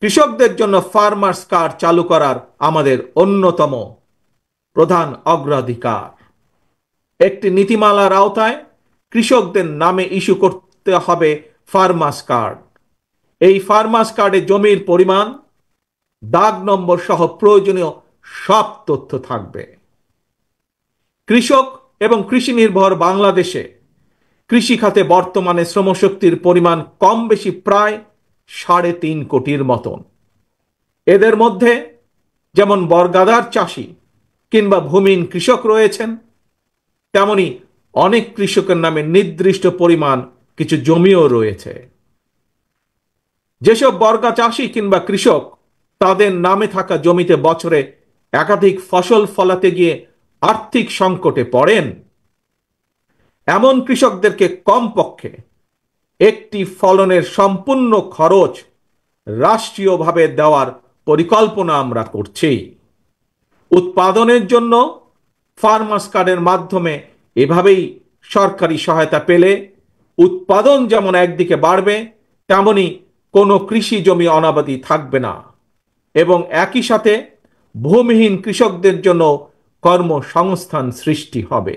কৃষকদের জন্য farmers card চালু করার আমাদের অন্যতম প্রধান অগ্রাধিকার। একটি নীতিমালার আওতায় কৃষকদের নামে ইস্যু করতে হবে ফার্মার্স কার্ড। এই ফার্মার্স কার্ডে জমির পরিমাণ, দাগ নম্বর সহ প্রয়োজনীয় সব তথ্য থাকবে। কৃষক এবং কৃষি নির্ভর বাংলাদেশে কৃষি খাতে বর্তমানে শ্রমশক্তির পরিমাণ কম বেশি প্রায় ৩.৫ কোটির মতন। এদের মধ্যে যেমন বর্গাদার চাষি কিংবা ভূমিহীন কৃষক রয়েছেন, তেমনি অনেক কৃষকের নামে নির্দিষ্ট পরিমাণ কিছু জমিও রয়েছে। যেসব বর্গা চাষি কিংবা কৃষক তাদের নামে থাকা জমিতে বছরে একাধিক ফসল ফলাতে গিয়ে আর্থিক সংকটে পড়েন, এমন কৃষকদেরকে কমপক্ষে একটি ফলনের সম্পূর্ণ খরচ রাষ্ট্রীয়ভাবে দেওয়ার পরিকল্পনা আমরা করছি। উৎপাদনের জন্য ফার্মার্স কার্ডের মাধ্যমে এভাবেই সরকারি সহায়তা পেলে উৎপাদন যেমন একদিকে বাড়বে, তেমনি কোনো কৃষি জমি অনাবাদি থাকবে না এবং একই সাথে ভূমিহীন কৃষকদের জন্য কর্মসংস্থান সৃষ্টি হবে।